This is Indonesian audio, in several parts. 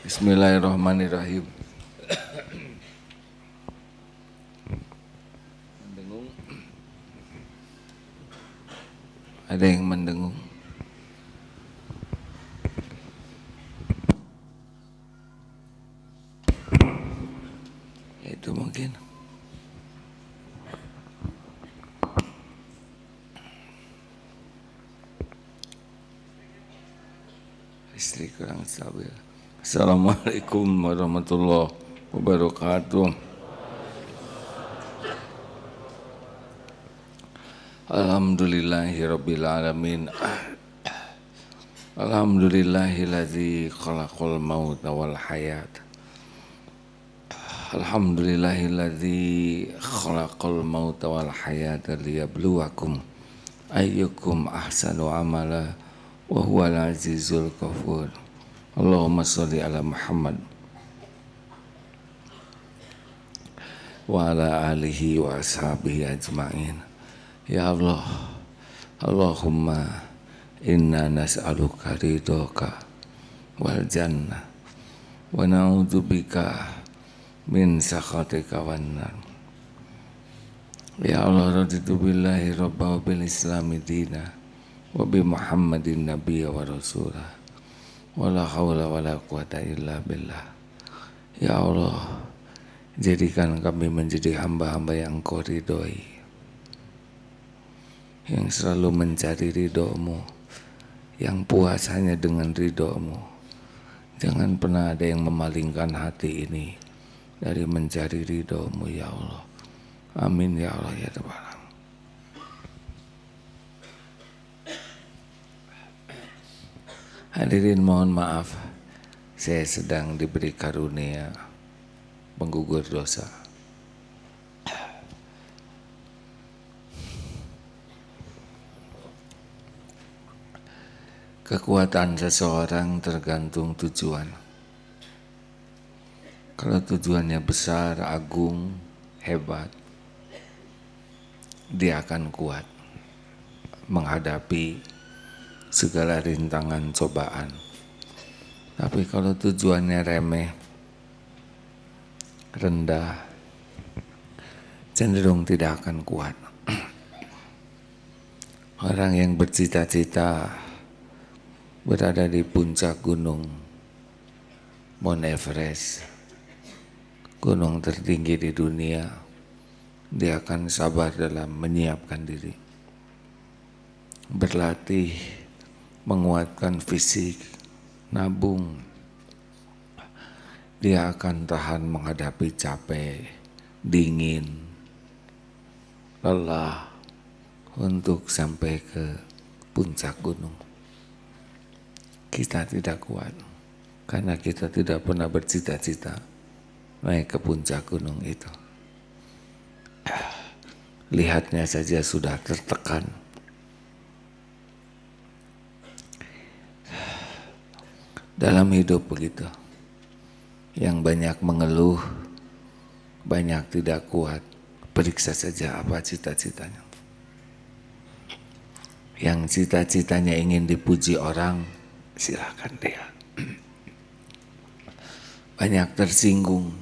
Bismillahirrahmanirrahim. Mendengung. Ada yang mendengung. Itu mungkin. Istri kurang stabil. Assalamualaikum warahmatullahi wabarakatuh. Alhamdulillahirabbil alamin. Alhamdulillahillazi khalaqal mauta wal hayat. Alhamdulillahillazi khalaqal mauta wal hayata liyabluwakum ayyukum ahsanu amala wa huwal azizul ghafur. Allahumma sholli ala Muhammad wa ala alihi wa ashabihi ajma'in. Ya Allah, Allahumma inna nas'aluka ridhoka wal jannah wa na'udzubika min sakhatika wan nar. Ya Allah, raditu billahi rabba wa bil islami dina wa bi Muhammadin nabiyya wa rasulah. Wala haula wala quwata illa billah. Ya Allah, jadikan kami menjadi hamba-hamba yang Engkau ridhoi, yang selalu mencari ridho-Mu, yang puas hanya dengan ridho-Mu. Jangan pernah ada yang memalingkan hati ini dari mencari ridho-Mu, ya Allah. Amin ya Allah ya Rabbal. Hadirin, mohon maaf, saya sedang diberi karunia penggugur dosa. Kekuatan seseorang tergantung tujuan. Kalau tujuannya besar, agung, hebat, dia akan kuat menghadapi segala rintangan cobaan. Tapi kalau tujuannya remeh, rendah, cenderung tidak akan kuat. Orang yang bercita-cita berada di puncak gunung Mount Everest, gunung tertinggi di dunia, dia akan sabar dalam menyiapkan diri, berlatih, menguatkan fisik, nabung. Dia akan tahan menghadapi capek, dingin, lelah untuk sampai ke puncak gunung. Kita tidak kuat karena kita tidak pernah bercita-cita naik ke puncak gunung itu. Lihatnya saja sudah tertekan. Dalam hidup begitu, yang banyak mengeluh, banyak tidak kuat, periksa saja apa cita-citanya. Yang cita-citanya ingin dipuji orang, silakan dia. Banyak tersinggung.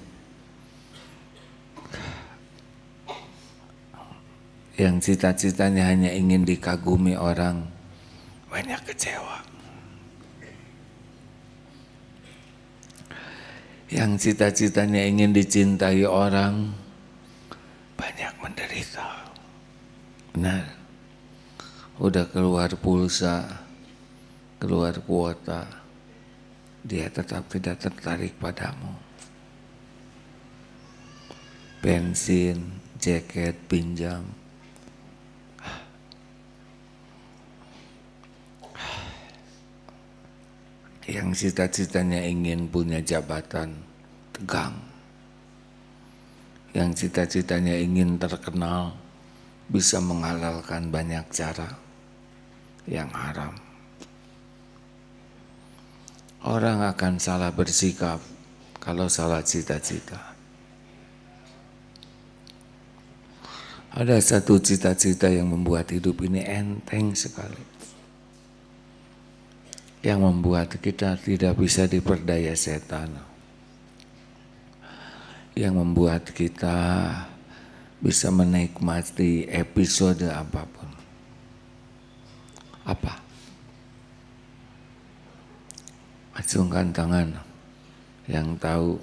Yang cita-citanya hanya ingin dikagumi orang, banyak kecewa. Yang cita-citanya ingin dicintai orang, banyak menderita. Benar, udah keluar pulsa, keluar kuota, dia tetap tidak tertarik padamu. Bensin, jaket, pinjam. Yang cita-citanya ingin punya jabatan, tegang. Yang cita-citanya ingin terkenal, bisa menghalalkan banyak cara yang haram. Orang akan salah bersikap kalau salah cita-cita. Ada satu cita-cita yang membuat hidup ini enteng sekali. yang membuat kita tidak bisa diperdaya setan, yang membuat kita bisa menikmati episode apapun. Apa? Acungkan tangan yang tahu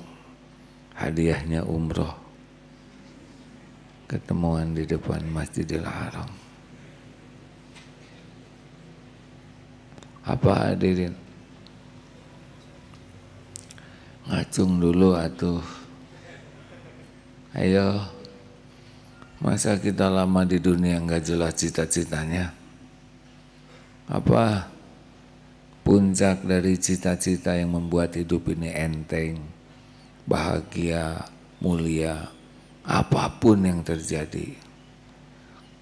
hadiahnya umroh, ketemuan di depan Masjidil Haram. Apa hadirin? Ngacung dulu atuh. Ayo, masa kita lama di dunia nggak jelas cita-citanya? Apa puncak dari cita-cita yang membuat hidup ini enteng, bahagia, mulia, apapun yang terjadi?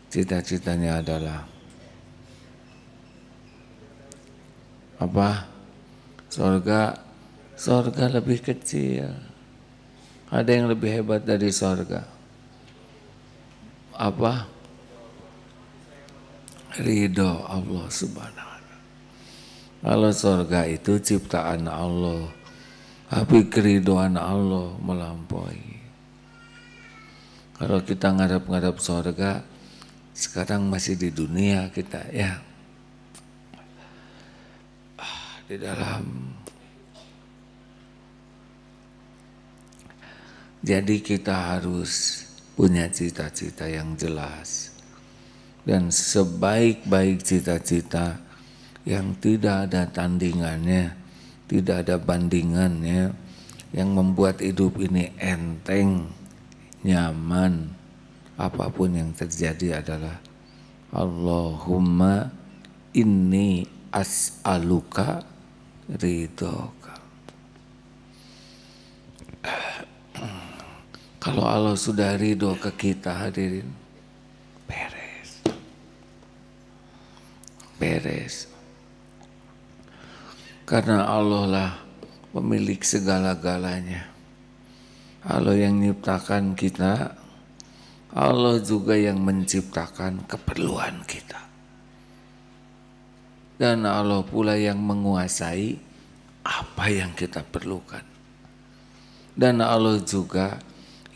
Cita-citanya adalah apa? Sorga lebih kecil. Ada yang lebih hebat dari sorga. Apa? Ridho Allah subhanahu wa ta'ala. Kalau sorga itu ciptaan Allah, tapi keridoan Allah melampaui. Kalau kita ngadap-ngadap sorga, sekarang masih di dunia kita ya, di dalam. Jadi kita harus punya cita-cita yang jelas. Dan sebaik-baik cita-cita yang tidak ada tandingannya, tidak ada bandingannya, yang membuat hidup ini enteng, nyaman, apapun yang terjadi adalah Allahumma inni as'aluka ridhoka. Kalau Allah sudah ridho ke kita, hadirin, beres. Karena Allah lah pemilik segala-galanya. Allah yang menciptakan kita, Allah juga yang menciptakan keperluan kita. Dan Allah pula yang menguasai apa yang kita perlukan. Dan Allah juga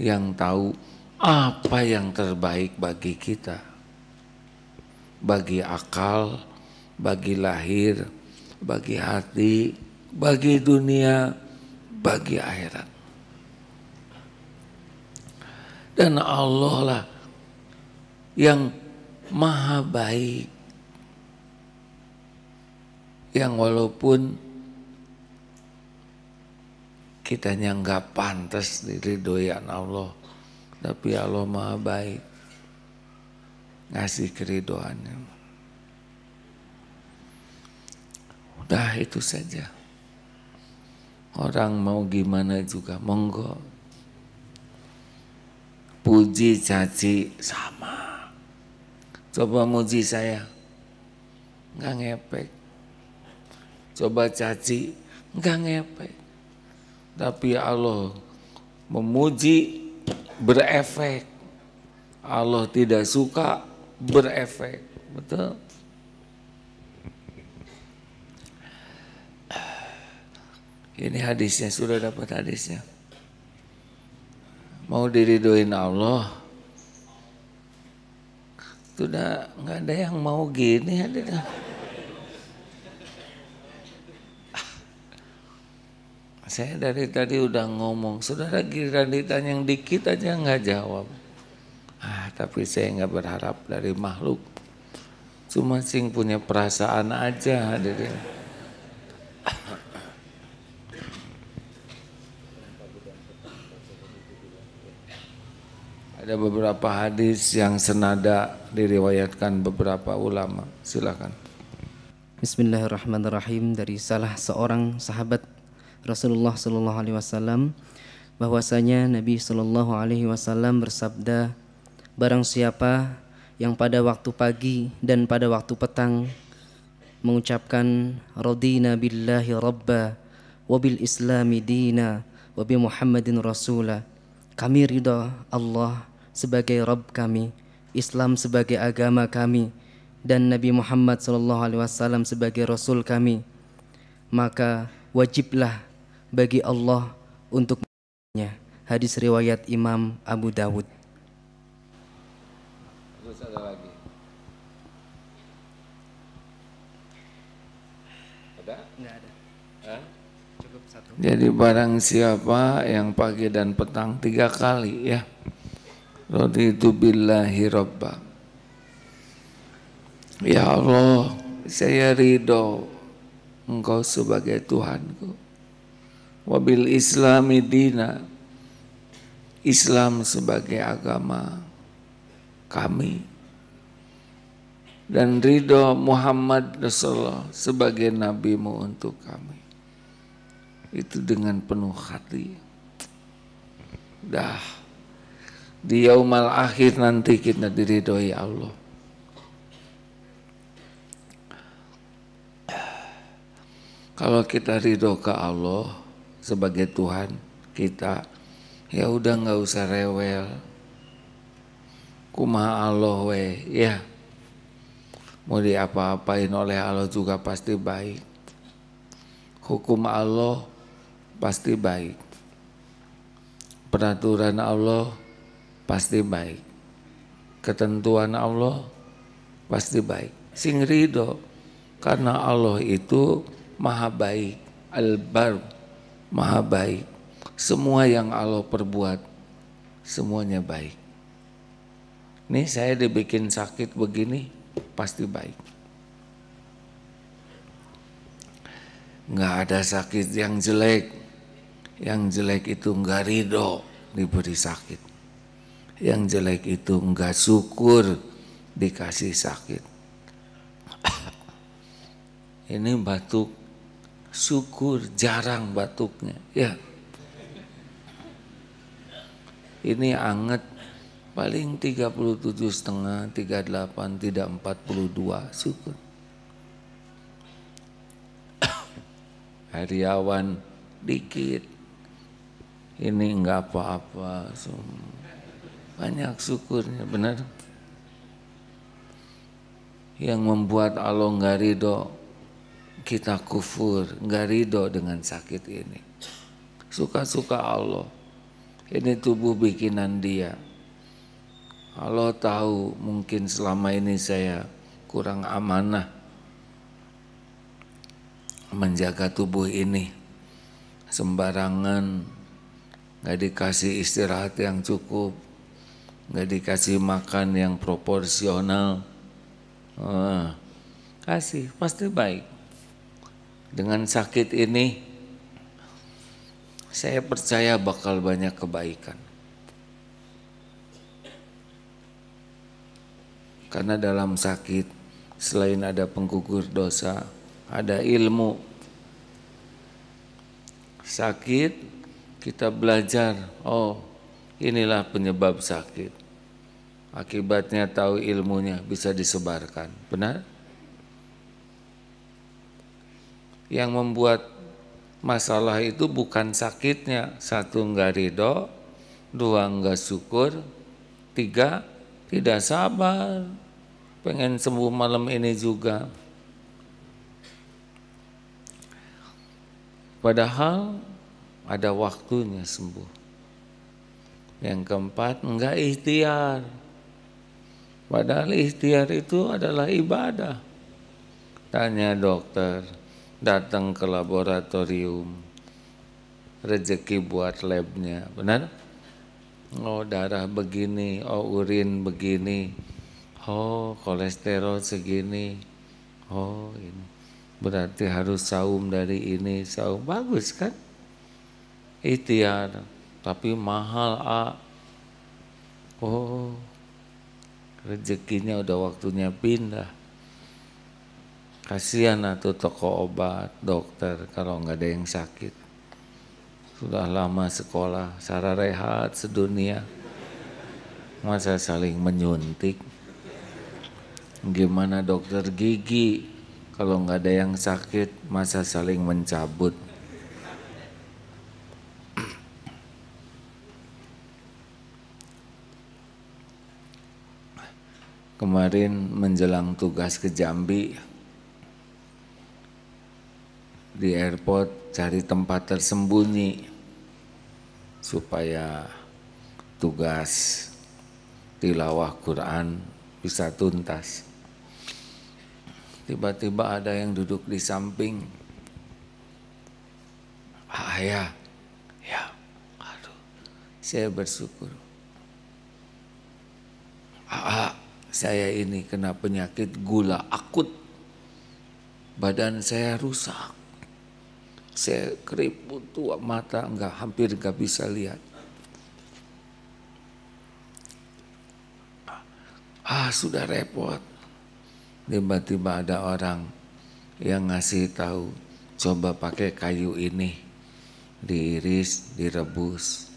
yang tahu apa yang terbaik bagi kita, bagi akal, bagi lahir, bagi hati, bagi dunia, bagi akhirat. Dan Allah lah yang maha baik, yang walaupun kitanya nggak pantas diridhoian Allah, tapi Allah maha baik, ngasih keridhoannya. Udah itu saja. Orang mau gimana juga monggo. Puji caci sama. Coba muji saya, nggak ngepek. Coba caci, nggak ngepek. Tapi Allah memuji berefek. Allah tidak suka berefek. Betul? Ini hadisnya, sudah dapat hadisnya. Mau diridhoin Allah, sudah nggak ada yang mau gini, hadirin. Saya dari tadi udah ngomong, saudara giliran ditanya yang dikit aja nggak jawab. Tapi saya nggak berharap dari makhluk, cuma sing punya perasaan aja, hadirin. Ada beberapa hadis yang senada diriwayatkan beberapa ulama. Silakan. Bismillahirrahmanirrahim. Dari salah seorang sahabat Rasulullah Sallallahu Alaihi Wasallam bahwasanya Nabi Sallallahu Alaihi Wasallam bersabda, barang siapa yang pada waktu pagi dan pada waktu petang mengucapkan radina billahi rabba wa bil islami dina wa bi Muhammadin rasula, kami ridha Allah sebagai Rabb kami, Islam sebagai agama kami, dan Nabi Muhammad SAW sebagai Rasul kami, maka wajiblah bagi Allah untuk mengampuninya. Hadis riwayat Imam Abu Dawud. Terus ada lagi? Ada? Enggak ada. Hah? Cukup satu. Jadi barang siapa yang pagi dan petang 3 kali ya, raditu billahi robba, ya Allah, saya ridho Engkau sebagai Tuhanku, wabil islami dina, Islam sebagai agama kami, dan ridho Muhammad Rasulullah sebagai nabimu untuk kami. Itu dengan penuh hati. Dah di yaumal akhir nanti kita diridhoi Allah. Kalau kita ridho ke Allah sebagai Tuhan kita, ya udah nggak usah rewel. Kumaha Allah we, ya. Mau diapa-apain oleh Allah juga pasti baik. Hukum Allah pasti baik. Peraturan Allah pasti baik. Ketentuan Allah pasti baik. Sing ridho karena Allah itu maha baik, al-bar, maha baik. Semua yang Allah perbuat semuanya baik. Nih saya dibikin sakit begini pasti baik. Nggak ada sakit yang jelek. Yang jelek itu nggak ridho diberi sakit. Yang jelek itu nggak syukur dikasih sakit. Ini batuk syukur, jarang batuknya ya. Ini anget paling 37,5, 38, tidak 42, syukur. Hariawan dikit, ini enggak apa-apa, banyak syukurnya, benar. Yang membuat Allah enggak ridho, kita kufur, enggak ridho dengan sakit ini. Suka-suka Allah, ini tubuh bikinan Dia. Allah tahu mungkin selama ini saya kurang amanah menjaga tubuh ini, sembarangan, nggak dikasih istirahat yang cukup, nggak dikasih makan yang proporsional. Kasih, pasti baik. Dengan sakit ini saya percaya bakal banyak kebaikan. Karena dalam sakit selain ada penggugur dosa, ada ilmu. Sakit kita belajar, oh inilah penyebab sakit. Akibatnya tahu ilmunya, bisa disebarkan. Benar? Yang membuat masalah itu bukan sakitnya. 1, enggak ridho. 2, enggak syukur. 3, tidak sabar. Pengen sembuh malam ini juga. Padahal ada waktunya sembuh. Yang keempat, enggak ikhtiar. Padahal ikhtiar itu adalah ibadah. Tanya dokter, datang ke laboratorium, rezeki buat labnya, benar? Oh darah begini, oh urin begini, oh kolesterol segini, oh ini berarti harus saum dari ini, saum, bagus kan? Ikhtiar, tapi mahal oh rezekinya udah waktunya pindah. Kasihan atuh toko obat, dokter kalau nggak ada yang sakit. Sudah lama sekolah, sararehat sedunia, masa saling menyuntik. Gimana dokter gigi, kalau nggak ada yang sakit, masa saling mencabut. Kemarin menjelang tugas ke Jambi, di airport cari tempat tersembunyi supaya tugas tilawah Quran bisa tuntas. Tiba-tiba ada yang duduk di samping. Ayah, ya, aduh, saya bersyukur. Saya ini kena penyakit gula akut. Badan saya rusak. Saya keriput tuh, mata hampir nggak bisa lihat. Sudah repot. Tiba-tiba ada orang yang ngasih tahu, coba pakai kayu ini, diiris, direbus.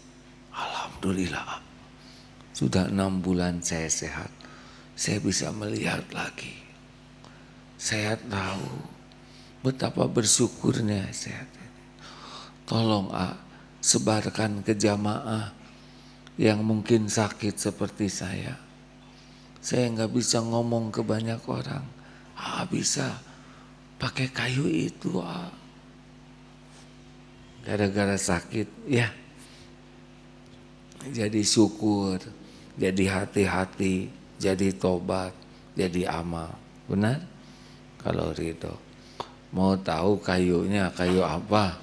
Alhamdulillah, sudah 6 bulan saya sehat. Saya bisa melihat lagi. Saya tahu betapa bersyukurnya sehat ini. Tolong sebarkan ke jamaah yang mungkin sakit seperti saya. Saya nggak bisa ngomong ke banyak orang. Bisa pakai kayu itu. Gara-gara sakit, ya. Jadi syukur, jadi hati-hati, jadi tobat, jadi amal. Benar? Kalau ridho. Mau tahu kayunya kayu apa?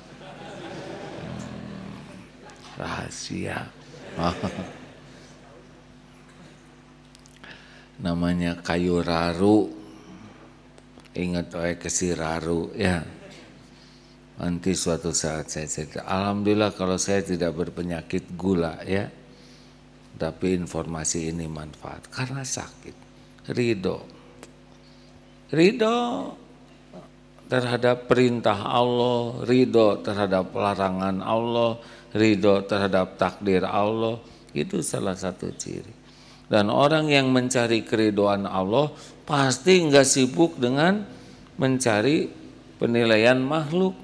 Rahasia. Namanya kayu raru. Ingat kesi raru ya. Nanti suatu saat saya cerita. Alhamdulillah kalau saya tidak berpenyakit gula ya. Tapi informasi ini manfaat karena sakit. Ridho. Ridho terhadap perintah Allah, ridho terhadap larangan Allah, ridho terhadap takdir Allah. Itu salah satu ciri. Dan orang yang mencari keridhaan Allah pasti enggak sibuk dengan mencari penilaian makhluk.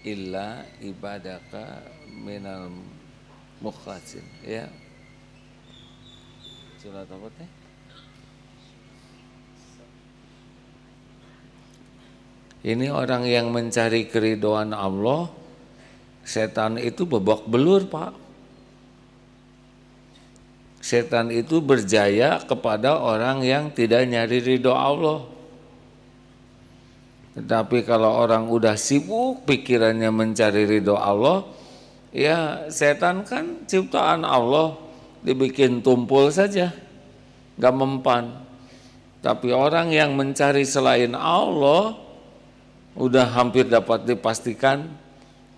Illa ibadaka minal mukhlasin. Ya. Surat apa teh? Ini orang yang mencari keridhaan Allah, setan itu babak belur, Pak. Setan itu berjaya kepada orang yang tidak nyari ridho Allah. Tetapi kalau orang udah sibuk pikirannya mencari ridho Allah, ya setan kan ciptaan Allah, dibikin tumpul saja, gak mempan. Tapi orang yang mencari selain Allah, udah hampir dapat dipastikan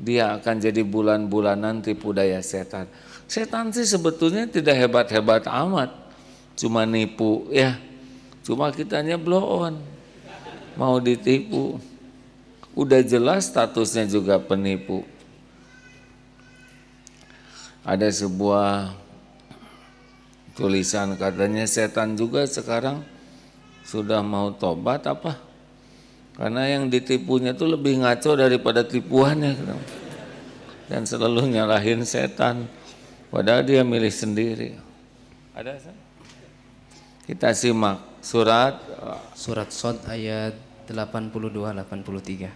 dia akan jadi bulan-bulanan tipu daya setan. Setan sih sebetulnya tidak hebat-hebat amat, cuma nipu ya. Cuma kitanya blow on, mau ditipu. Udah jelas statusnya juga penipu. Ada sebuah tulisan katanya setan juga sekarang sudah mau tobat apa? Karena yang ditipunya tuh lebih ngaco daripada tipuannya. Dan selalu nyalahin setan. Padahal dia milih sendiri. Ada? Kita simak surat Shad ayat 82-83.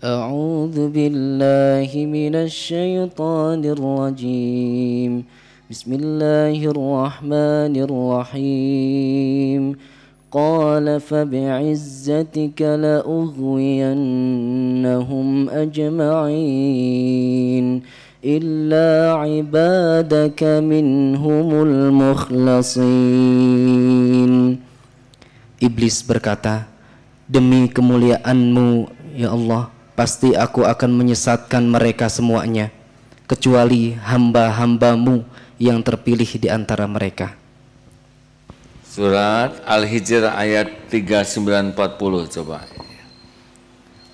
A'udzu billahi minasy syaithanir rajim. Bismillahirrahmanirrahim. قال فبعزتك لأغوينهم أجمعين إلا عبادك منهم المخلصين. Iblis berkata, demi kemuliaan-Mu ya Allah, pasti aku akan menyesatkan mereka semuanya kecuali hamba-hamba-Mu yang terpilih di antara mereka. Surat Al-Hijr ayat 3940 coba.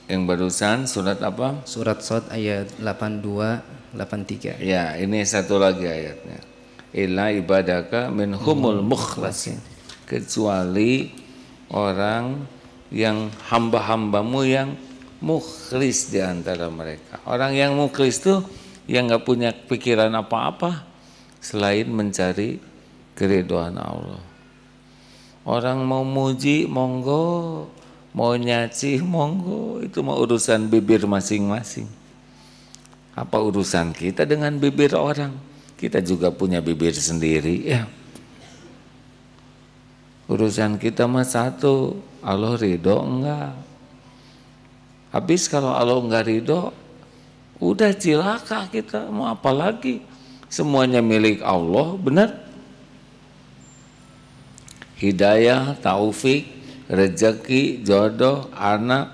Yang barusan surat apa? Surat Shad ayat 82-83. Ya, ini satu lagi ayatnya. Illa ibadaka minhumul mukhlasin. Kecuali orang yang hamba-hambamu yang mukhlis di antara mereka. Orang yang mukhlis itu yang gak punya pikiran apa-apa selain mencari Keridhaan Allah. Orang mau muji monggo, mau nyaci monggo, itu mah urusan bibir masing-masing. Apa urusan kita dengan bibir orang? Kita juga punya bibir sendiri ya. Urusan kita mah satu, Allah ridho enggak. Habis kalau Allah enggak ridho, udah cilaka kita, mau apa lagi? Semuanya milik Allah, benar? Hidayah, taufik, rezeki, jodoh, anak,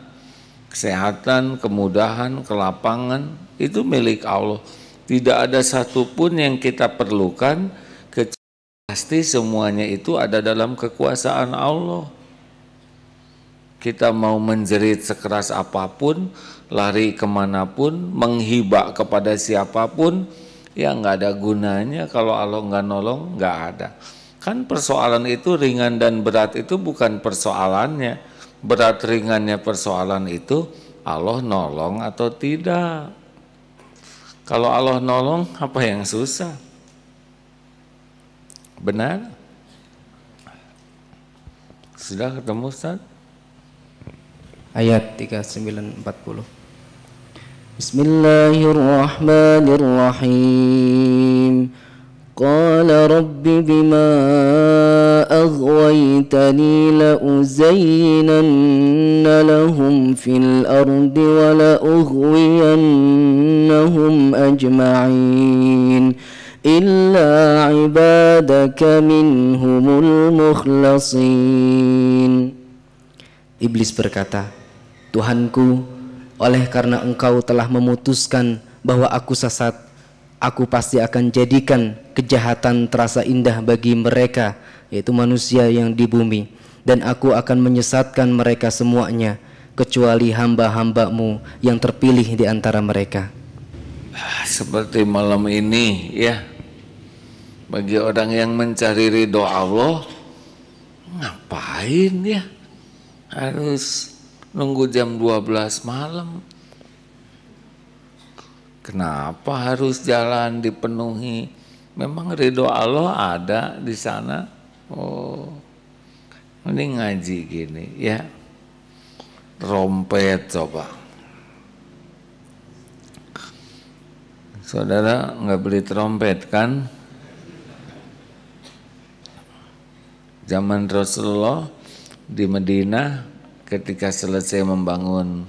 kesehatan, kemudahan, kelapangan, itu milik Allah. Tidak ada satupun yang kita perlukan, kecuali pasti semuanya itu ada dalam kekuasaan Allah. Kita mau menjerit sekeras apapun, lari kemanapun, menghibah kepada siapapun, ya nggak ada gunanya kalau Allah nggak nolong, nggak ada. Kan persoalan itu ringan dan berat itu bukan persoalannya. Berat ringannya persoalan itu Allah nolong atau tidak. Kalau Allah nolong, apa yang susah? Benar? Sudah ketemu Ustaz? Ayat 3940. Bismillahirrahmanirrahim. Qala rabbi bima aghwaytani la uzayyinanna lahum fil ardi wa la ughwiyannahum ajma'in illa ibadaka minhumul mukhlasin. Iblis berkata, Tuhanku, oleh karena engkau telah memutuskan bahwa aku sesat, aku pasti akan jadikan kejahatan terasa indah bagi mereka, yaitu manusia yang di bumi, dan aku akan menyesatkan mereka semuanya, kecuali hamba-hambamu yang terpilih di antara mereka. Seperti malam ini ya, bagi orang yang mencari ridho Allah, ngapain ya harus nunggu jam 12 malam? Kenapa harus jalan dipenuhi? Memang ridho Allah ada di sana. Oh, ini ngaji gini ya. Trompet coba. Saudara nggak beli trompet kan? Zaman Rasulullah di Madinah ketika selesai membangun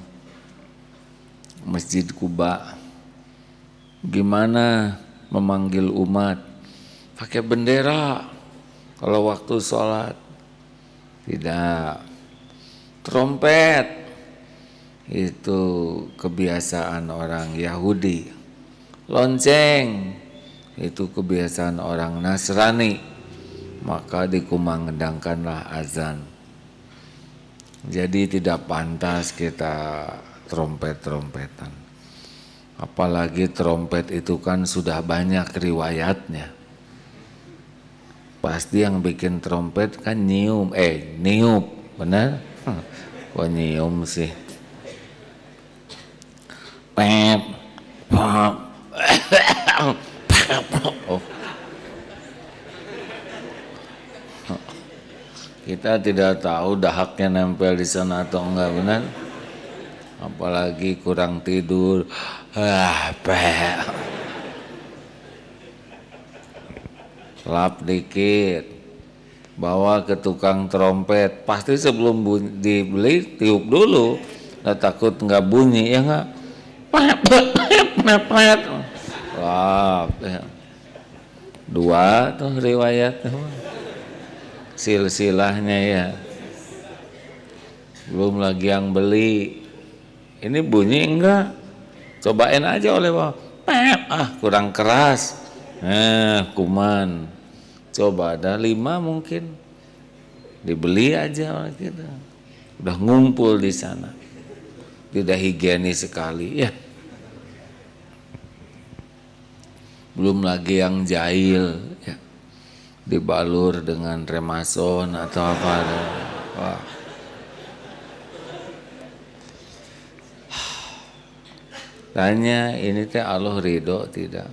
Masjid Quba, gimana memanggil umat? Pakai bendera kalau waktu sholat. Tidak. Trompet itu kebiasaan orang Yahudi. Lonceng itu kebiasaan orang Nasrani. Maka dikumandangkanlah azan. Jadi tidak pantas kita trompet-trompetan. Apalagi trompet itu kan sudah banyak riwayatnya. Pasti yang bikin trompet kan niup, benar? Kok nyium sih? Pep, pop, oh. Kita tidak tahu dahaknya nempel di sana atau enggak, benar? Apalagi kurang tidur, lap dikit, bawa ke tukang trompet. Pasti sebelum dibeli tiup dulu, nggak takut nggak bunyi ya nggak? Lap, ya. Dua tuh riwayat silsilahnya ya. Belum lagi yang beli. Ini bunyi enggak? Cobain aja oleh bawah. Kurang keras. Kuman. Coba ada 5 mungkin. Dibeli aja oleh kita. Udah ngumpul di sana. Tidak higienis sekali ya. Belum lagi yang jahil ya. Dibalur dengan remason atau apa. Wah. Tanya ini teh Allah ridho tidak?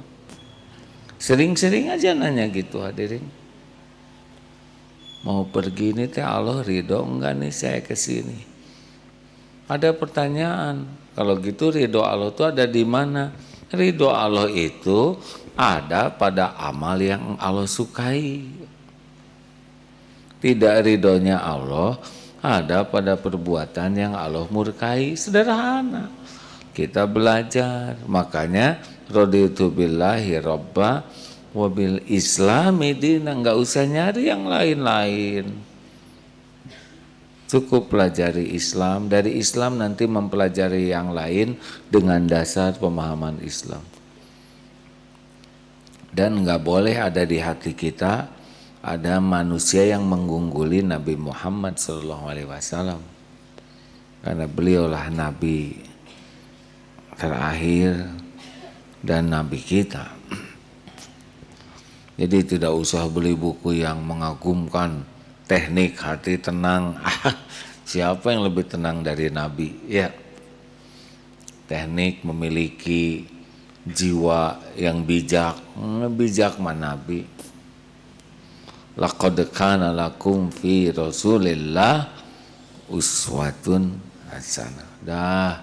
Sering-sering aja nanya gitu hadirin. mau pergi ini teh Allah ridho enggak nih saya ke sini? Ada pertanyaan, kalau gitu ridho Allah itu ada di mana? Ridho Allah itu ada pada amal yang Allah sukai. Tidak ridhonya Allah ada pada perbuatan yang Allah murkai. Sederhana. Kita belajar. Makanya raditu billahi robba wabil islami dina. Nggak usah nyari yang lain-lain. Cukup pelajari Islam. Dari Islam nanti mempelajari yang lain dengan dasar pemahaman Islam. Dan nggak boleh ada di hati kita ada manusia yang mengungguli Nabi Muhammad SAW. Karena beliaulah Nabi terakhir dan Nabi kita. Jadi tidak usah beli buku yang mengagumkan. Teknik hati tenang. Siapa yang lebih tenang dari Nabi? Ya. Teknik memiliki jiwa yang bijak. Bijak mana Nabi? Laqad kana lakum fi Rasulillah uswatun hasanah. Dah.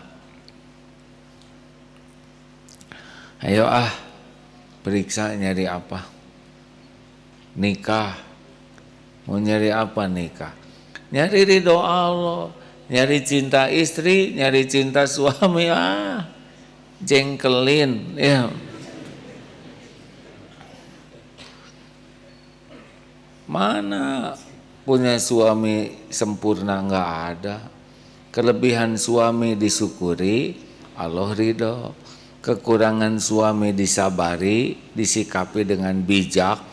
Ayo periksa nyari apa? Nikah. Mau nyari apa nikah? Nyari ridho Allah, nyari cinta istri, nyari cinta suami, jengkelin, ya. Mana punya suami sempurna, nggak ada. Kelebihan suami disyukuri, Allah ridho. Kekurangan suami disabari, disikapi dengan bijak,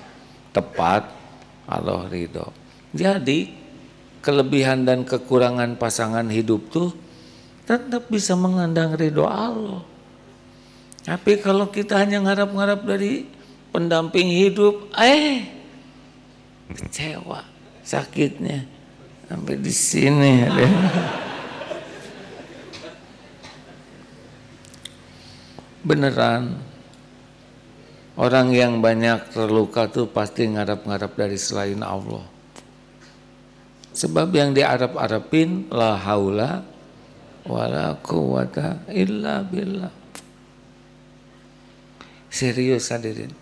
tepat, Allah ridho. Jadi kelebihan dan kekurangan pasangan hidup tuh tetap bisa mengundang ridho Allah. Tapi kalau kita hanya ngarap-ngarap dari pendamping hidup, kecewa, sakitnya sampai di sini. Beneran. Orang yang banyak terluka tuh pasti ngarap-ngarap dari selain Allah. Sebab yang diarap-arapin la haula wala quwata illa billah. Serius hadirin.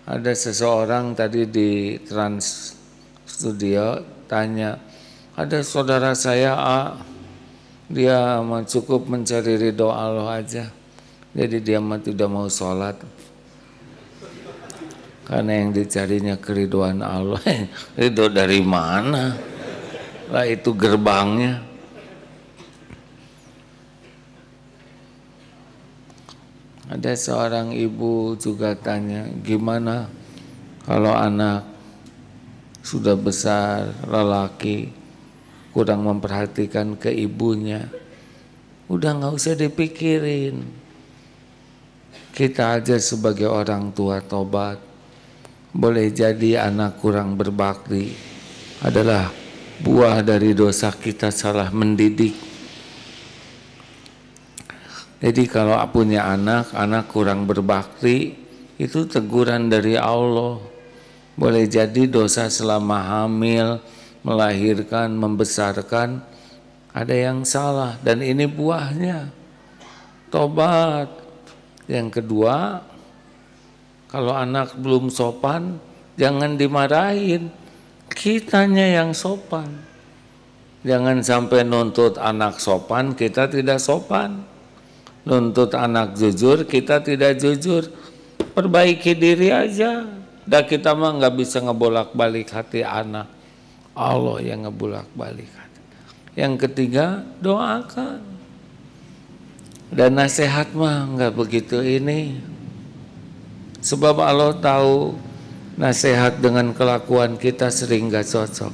Ada seseorang tadi di Trans Studio tanya, ada saudara saya dia cukup mencari ridho Allah aja. Jadi dia tidak mau sholat. Karena yang dicarinya keriduan Allah. Ridho dari mana? Lah itu gerbangnya. Ada seorang ibu juga tanya, gimana kalau anak sudah besar, lelaki, kurang memperhatikan ke ibunya? Udah nggak usah dipikirin. Kita aja sebagai orang tua tobat. Boleh jadi anak kurang berbakti adalah buah dari dosa kita salah mendidik. Jadi kalau punya anak kurang berbakti, itu teguran dari Allah. Boleh jadi dosa selama hamil, melahirkan, membesarkan, ada yang salah dan ini buahnya. Tobat. Yang kedua, kalau anak belum sopan, jangan dimarahin. Kitanya yang sopan. Jangan sampai nuntut anak sopan, kita tidak sopan. Nuntut anak jujur, kita tidak jujur. Perbaiki diri aja. Dan kita mah nggak bisa ngebolak-balik hati anak. Allah yang ngebolak-balik hati. Yang ketiga, doakan. Dan nasihat mah nggak begitu ini. Sebab Allah tahu nasihat dengan kelakuan kita sering gak cocok.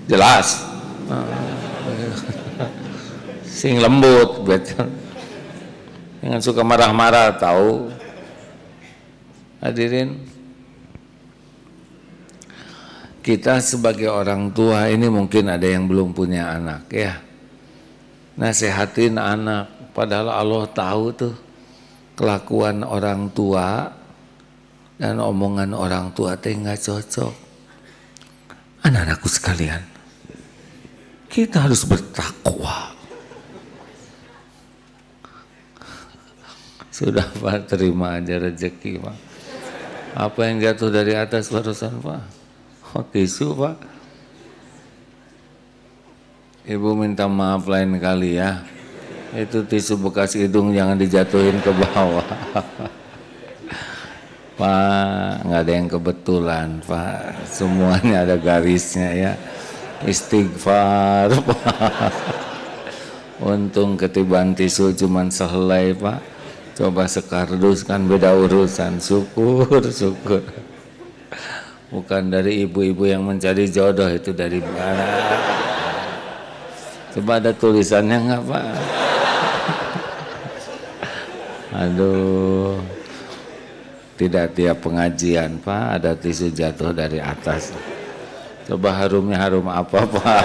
Jelas. Sing lembut, betul. Jangan suka marah-marah, tahu. Hadirin, kita sebagai orang tua ini mungkin ada yang belum punya anak ya. Nasihatin anak, padahal Allah tahu tuh kelakuan orang tua dan omongan orang tua teh nggak cocok. Anak-anakku sekalian, kita harus bertakwa. Sudah Pak, terima aja rezeki Pak. Apa yang jatuh dari atas barusan Pak? Oh, tisu Pak. Ibu minta maaf lain kali ya. Itu tisu bekas hidung jangan dijatuhin ke bawah. Pak, nggak ada yang kebetulan Pak. Semuanya ada garisnya ya. Istighfar Pak. Untung ketiban tisu cuman sehelai Pak. Coba sekardus kan beda urusan. Syukur. Bukan dari ibu-ibu yang mencari jodoh, itu dari mana? Coba ada tulisannya nggak Pak? Aduh, tidak tiap pengajian Pak ada tisu jatuh dari atas. Coba harumnya harum apa Pak?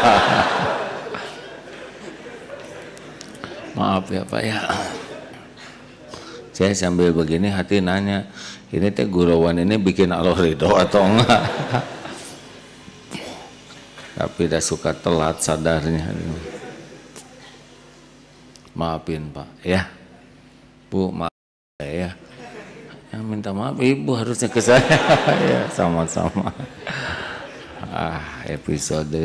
Maaf ya Pak ya. Saya sambil begini hati nanya, ini teh gurauan ini bikin Allah ridho atau enggak? Tapi dah suka telat sadarnya. Maafin Pak ya. Bu, maaf ya. Yang minta maaf ibu harusnya ke saya. Ya, sama-sama. Episode.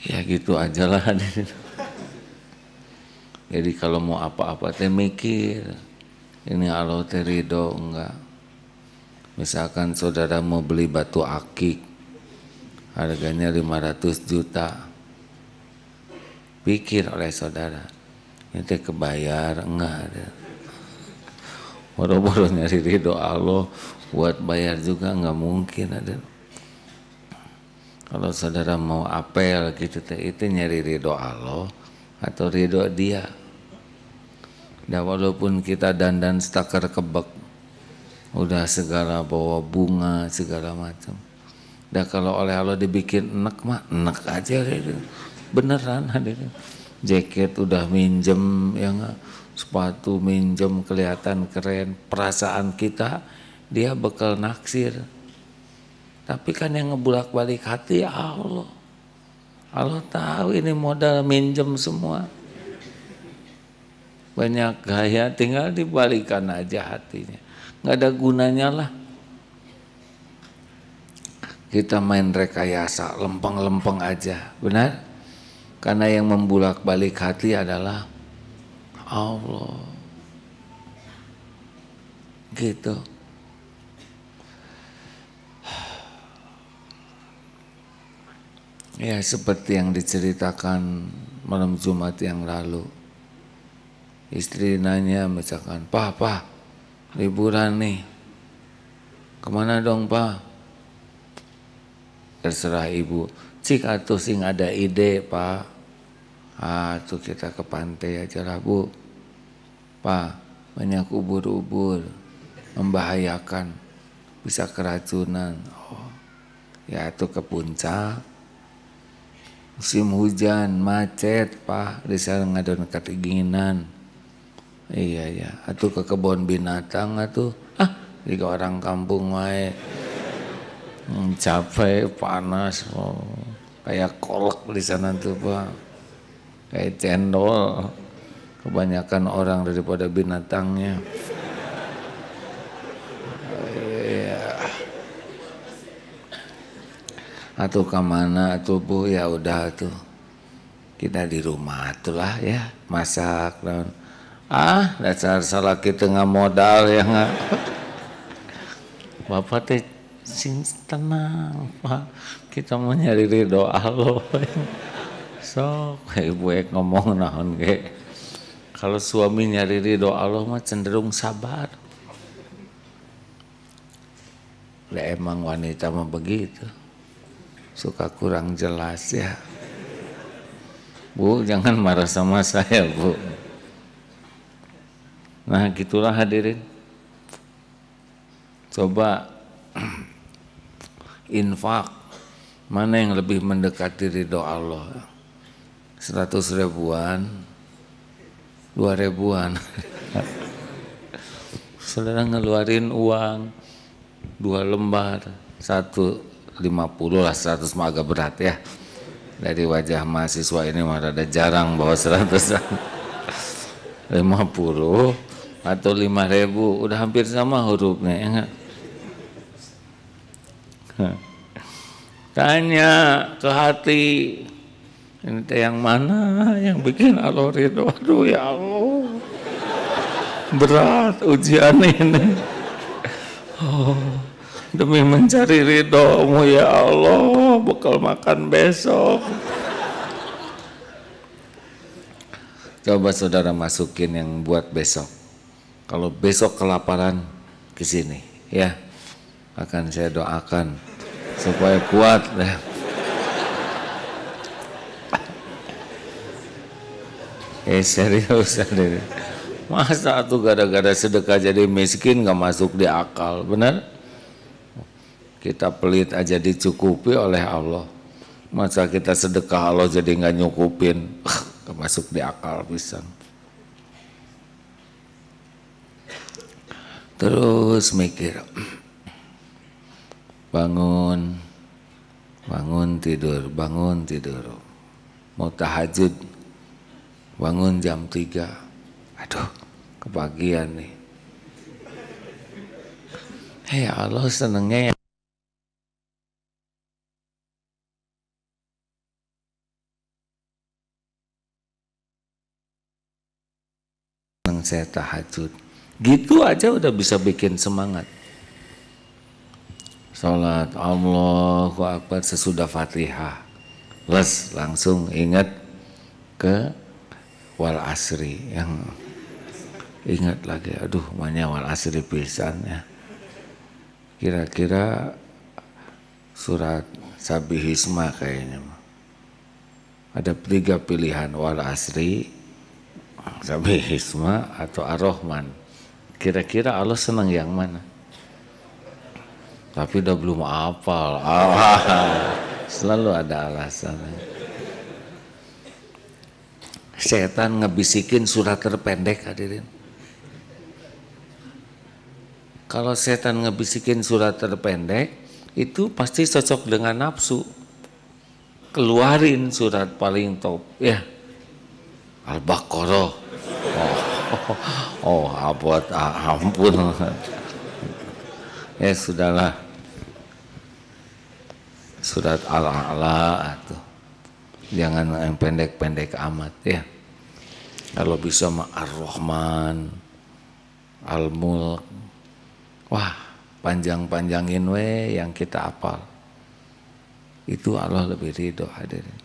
Ya gitu aja lah. Jadi kalau mau apa-apa teh mikir, ini Allah teh ridho enggak. Misalkan saudara mau beli batu akik, harganya 500 juta. Pikir oleh saudara, ini teh kebayar enggak ada. Boro-boro nyari ridho Allah buat bayar juga enggak mungkin ada. Kalau saudara mau apel gitu teh, itu nyari ridho Allah atau ridho dia. Dan walaupun kita dandan stakar kebek, udah segala bawa bunga segala macam. Dan kalau oleh Allah dibikin enak mah enak aja gitu. Beneran hadirin. Jaket udah minjem ya enggak, sepatu minjem kelihatan keren, perasaan kita dia bekal naksir. Tapi kan yang ngebulak-balik hati Allah. Allah tahu ini modal minjem semua. Banyak gaya, tinggal dibalikan aja hatinya. Nggak ada gunanya lah. Kita main rekayasa, lempeng-lempeng aja, benar? Karena yang membulak-balik hati adalah Allah. Gitu. Ya seperti yang diceritakan malam Jumat yang lalu. Istri nanya misalkan, Pak, liburan nih. Kemana dong Pak? Terserah ibu. Cik atuh sing ada ide Pak. Tuh kita ke pantai aja lah Bu. Pak, banyak ubur-ubur. Membahayakan. Bisa keracunan. Oh, ya tuh ke puncak. Musim hujan, macet Pak, di sana ngadon keinginan. Iya, atuh ke kebun binatang atuh. Jika orang kampung wae. Capek, panas, kayak kolak di sana tuh Pak. Kayak cendol. Kebanyakan orang daripada binatangnya. Atau kemana atau Bu, ya udah tuh kita di rumah itulah ya, masak dan dasar salah kita nggak modal ya nggak. Bapak teh sing tenang Pak, kita mau nyari ridho Allah. Sok ibu ngomong naon ge. Kalau suami nyari ridho Allah mah cenderung sabar. Lah emang wanita mah begitu. Suka kurang jelas ya. Bu, jangan marah sama saya Bu. Nah gitulah hadirin. Coba infak, mana yang lebih mendekati ridho Allah? 100 ribuan, 2 ribuan. Saudara ngeluarin uang 2 lembar, 150 lah, 100 mah agak berat ya. Dari wajah mahasiswa ini mah ada jarang bawa 100. 50 atau 5.000 udah hampir sama hurufnya ya enggak? Tanya ke hati, ini teh yang mana yang bikin Allah ridho? Aduh ya Allah, berat ujian ini. Oh, demi mencari ridho-Mu ya Allah, bekal makan besok. Coba saudara masukin yang buat besok. Kalau besok kelaparan, ke sini ya. Akan saya doakan supaya kuat. Serius. Masa tuh gara-gara sedekah jadi miskin gak masuk di akal, benar? Kita pelit aja dicukupi oleh Allah. Masa kita sedekah Allah jadi gak nyukupin, gak masuk di akal pisan. Terus mikir, bangun tidur, mau tahajud, bangun jam 3, aduh kepagian nih. Hei Allah senengnya yang seneng saya tahajud, gitu aja udah bisa bikin semangat. Salat Allahu Akbar sesudah Fatihah, langsung ingat ke wal asri, yang ingat lagi, aduh banyak wal asri pisan ya. Kira-kira surat Sabihisma kayaknya. Ada 3 pilihan, wal asri, Sabihisma atau Ar-Rahman. Kira-kira Allah senang yang mana? Tapi udah belum hafal. Selalu ada alasan. Setan ngebisikin surat terpendek, hadirin. Kalau setan ngebisikin surat terpendek, itu pasti cocok dengan nafsu. Keluarin surat paling top, ya. Al-Baqarah. Ampun. Ya sudahlah. Surat Al-A'la atau jangan yang pendek-pendek amat ya. Kalau bisa mah Ar-Rahman, Al-Mulk. Wah, panjang-panjangin we yang kita hafal. Itu Allah lebih ridho, hadirin.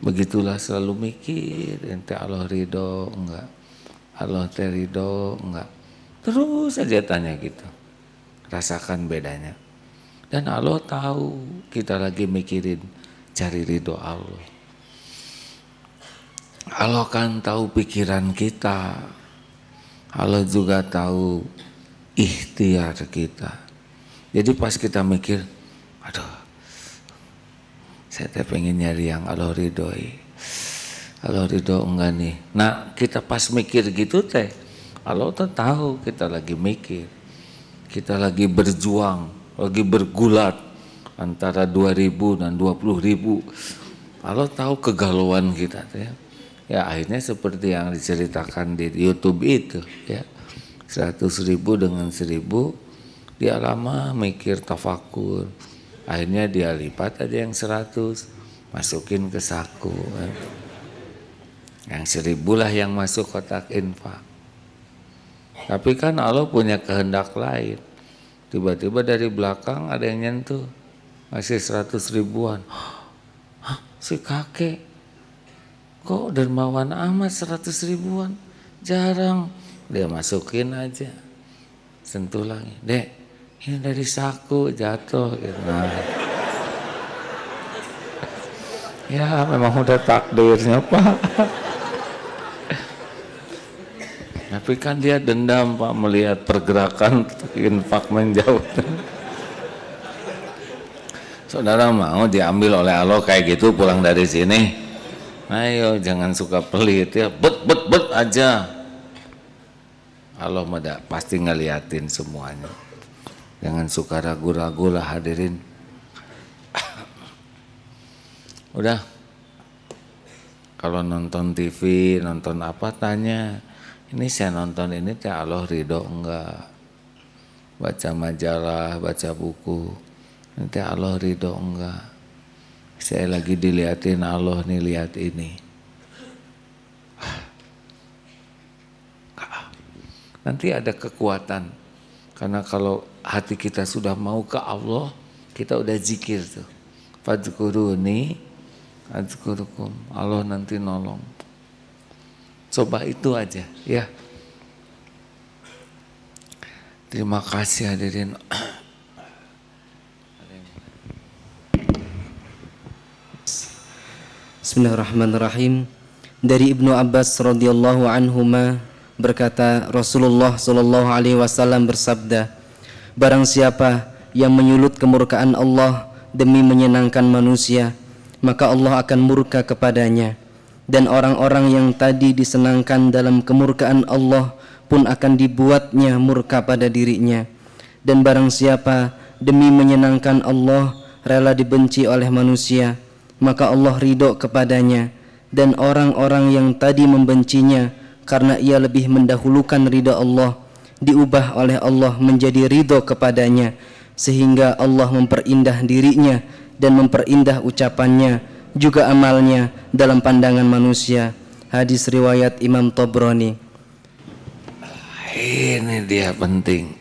Begitulah selalu mikir, ente Allah ridho enggak? Allah teh ridho enggak? Terus aja tanya gitu. Rasakan bedanya. Dan Allah tahu kita lagi mikirin cari ridho Allah. Allah kan tahu pikiran kita. Allah juga tahu ikhtiar kita. Jadi pas kita mikir, aduh, saya teh pengen nyari yang Allah ridhoi. Allah ridho enggak nih? Nah, kita pas mikir gitu teh, Allah tuh tahu kita lagi mikir. Kita lagi berjuang, lagi bergulat antara 2.000 dan 20.000. Allah tahu kegalauan kita teh. Ya akhirnya seperti yang diceritakan di YouTube itu ya. 100.000 dengan 1.000 dia lama mikir tafakur. Akhirnya dia lipat aja yang 100, masukin ke saku kan. Yang 1.000 lah yang masuk kotak infak. Tapi kan Allah punya kehendak lain. Tiba-tiba dari belakang ada yang nyentuh, masih 100 ribuan. Hah, si kakek kok dermawan amat 100 ribuan? Jarang. Dia masukin aja, sentuh lagi. Dek, ini dari saku jatuh. Nah, ya memang udah takdirnya Pak. Tapi kan dia dendam Pak melihat pergerakan infak menjauh. Saudara mau diambil oleh Allah kayak gitu pulang dari sini? Ayo jangan suka pelit ya, bet aja. Allah pasti ngeliatin semuanya. Jangan suka ragu-ragu lah hadirin. Udah, kalau nonton TV, nonton apa tanya, ini saya nonton ini teh Allah ridho enggak? Baca majalah, baca buku, ini teh Allah ridho enggak? Saya lagi diliatin Allah nih, lihat ini. Nanti ada kekuatan, karena kalau hati kita sudah mau ke Allah, kita udah zikir tuh. Fadhkuruni adzkurukum, Allah nanti nolong. Coba itu aja ya. Terima kasih hadirin. Bismillahirrahmanirrahim. Dari Ibnu Abbas radhiyallahu anhuma berkata, Rasulullah sallallahu alaihi wasallam bersabda, barang siapa yang menyulut kemurkaan Allah demi menyenangkan manusia, maka Allah akan murka kepadanya, dan orang-orang yang tadi disenangkan dalam kemurkaan Allah pun akan dibuatnya murka pada dirinya. Dan barang siapa demi menyenangkan Allah rela dibenci oleh manusia, maka Allah ridho kepadanya, dan orang-orang yang tadi membencinya karena ia lebih mendahulukan ridha Allah, diubah oleh Allah menjadi ridho kepadanya, sehingga Allah memperindah dirinya dan memperindah ucapannya, juga amalnya dalam pandangan manusia. Hadis riwayat Imam Tabrani. Ini dia penting.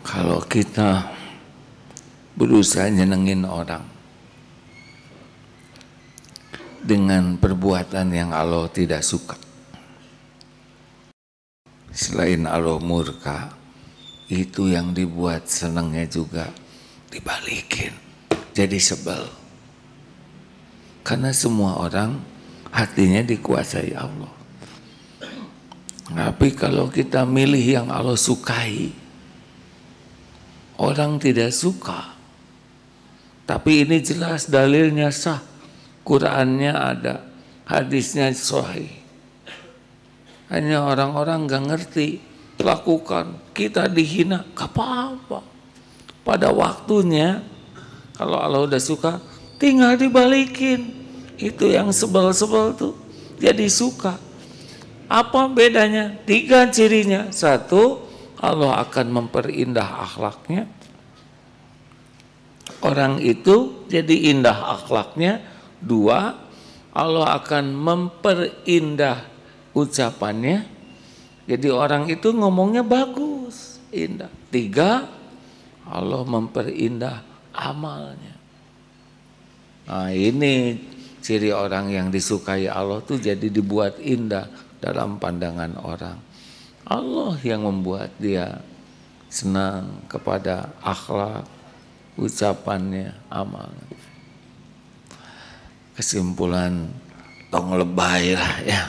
Kalau kita berusaha nyenengin orang dengan perbuatan yang Allah tidak suka, selain Allah murka, itu yang dibuat senangnya juga dibalikin, jadi sebel. Karena semua orang hatinya dikuasai Allah. Tapi kalau kita milih yang Allah sukai, orang tidak suka. Tapi ini jelas dalilnya sah, Qurannya ada, hadisnya sahih. Hanya orang-orang gak ngerti, lakukan. Kita dihina, gak apa-apa. Pada waktunya, kalau Allah udah suka, tinggal dibalikin. Itu yang sebel-sebel tuh, jadi suka. Apa bedanya? 3 cirinya. 1, Allah akan memperindah akhlaknya. Orang itu jadi indah akhlaknya. 2, Allah akan memperindah ucapannya. Jadi orang itu ngomongnya bagus, indah. 3, Allah memperindah amalnya. Nah, ini ciri orang yang disukai Allah tuh jadi dibuat indah dalam pandangan orang. Allah yang membuat dia senang kepada akhlak, ucapannya, amalnya. Kesimpulan, tong lebay lah ya.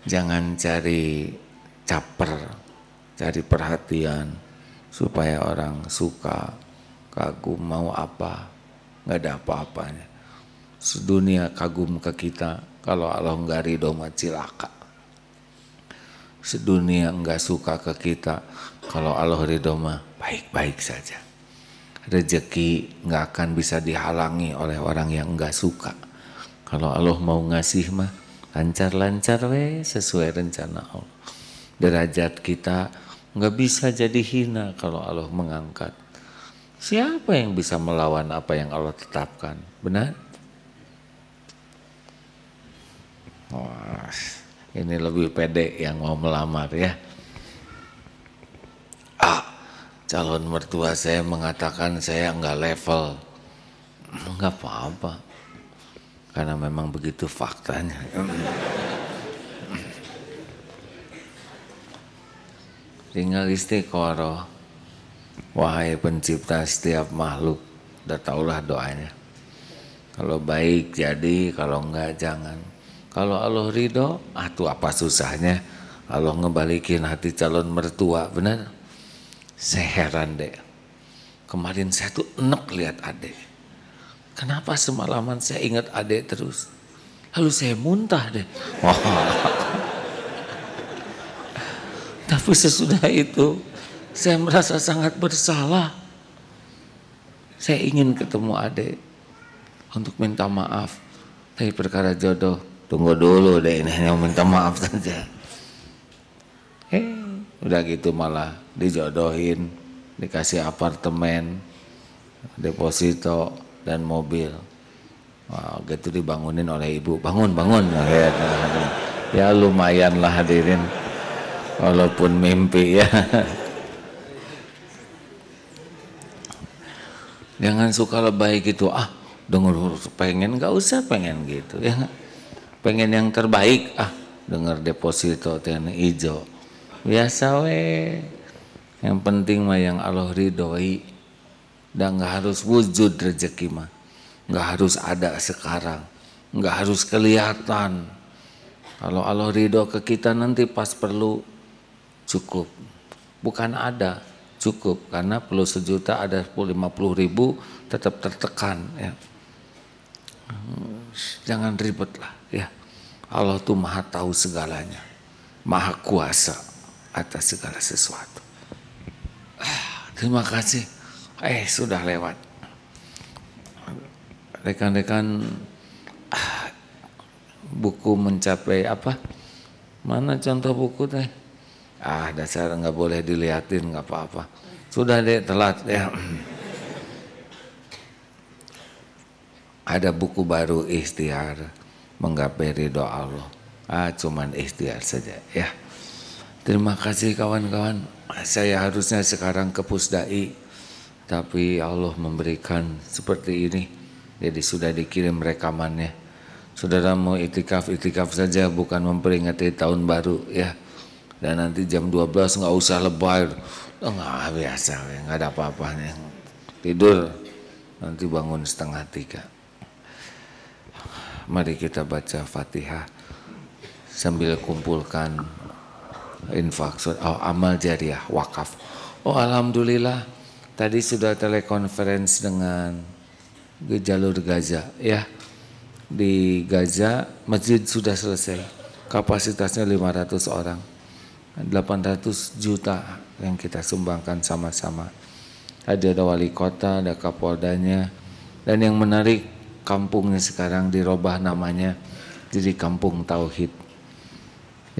Jangan cari caper, cari perhatian supaya orang suka, kagum, mau apa, nggak ada apa-apanya. Sedunia kagum ke kita, kalau Allah nggak ridho mah cilaka. Sedunia nggak suka ke kita, kalau Allah ridho mah baik-baik saja. Rezeki nggak akan bisa dihalangi oleh orang yang nggak suka. Kalau Allah mau ngasih mah lancar-lancar we sesuai rencana Allah. Derajat kita nggak bisa jadi hina kalau Allah mengangkat. Siapa yang bisa melawan apa yang Allah tetapkan? Benar? Wah, ini lebih pede yang mau melamar ya. Calon mertua saya mengatakan saya enggak level. Enggak apa-apa. Karena memang begitu faktanya. Tinggal istiqoroh. Wahai pencipta setiap makhluk, udah tahulah doanya. Kalau baik jadi, kalau enggak jangan. Kalau Allah ridho, tuh apa susahnya Allah ngebalikin hati calon mertua, benar? Saya heran deh, kemarin saya tuh enek lihat adek. Kenapa semalaman saya ingat adek terus? Lalu saya muntah deh. Wah. Tapi sesudah itu saya merasa sangat bersalah. Saya ingin ketemu adik untuk minta maaf. Tapi perkara jodoh, tunggu dulu deh, ini hanya minta maaf saja. Udah gitu malah dijodohin, dikasih apartemen, deposito dan mobil. Wah, gitu dibangunin oleh ibu, bangun. Ya lumayan lah hadirin, walaupun mimpi ya. Jangan suka lebay gitu, denger pengen, nggak usah pengen gitu ya. Pengen yang terbaik, denger deposito yang hijau. Biasa we. Yang penting mah yang Allah ridhoi. Dan nggak harus wujud rezeki mah. Nggak harus ada sekarang. Nggak harus kelihatan. Kalau Allah ridho ke kita nanti pas perlu cukup. Bukan ada. Cukup, karena perlu 1 juta ada 50.000 tetap tertekan ya. Jangan ribet lah ya. Allah tuh maha tahu segalanya, maha kuasa atas segala sesuatu. Terima kasih. Sudah lewat. Rekan-rekan, buku mencapai apa? Mana contoh buku teh? Dasar nggak boleh dilihatin, nggak apa-apa. Sudah deh, telat ya. Ada buku baru, ikhtiar menggapai ridho Allah. Cuman ikhtiar saja ya. Terima kasih kawan-kawan. Saya harusnya sekarang ke Pusdai, tapi Allah memberikan seperti ini. Jadi sudah dikirim rekamannya. Saudara mau itikaf saja, bukan memperingati tahun baru ya. Dan nanti jam 12 nggak usah lebay, nggak biasa, nggak ada apa-apanya. Tidur, nanti bangun 2:30. Mari kita baca Fatihah sambil kumpulkan infak, amal jariah, wakaf. Alhamdulillah, tadi sudah telekonferensi dengan jalur Gaza ya. Di Gaza masjid sudah selesai, kapasitasnya 500 orang. 800 juta yang kita sumbangkan sama-sama. Ada wali kota, ada kapoldanya, dan yang menarik kampungnya sekarang dirubah namanya jadi Kampung Tauhid.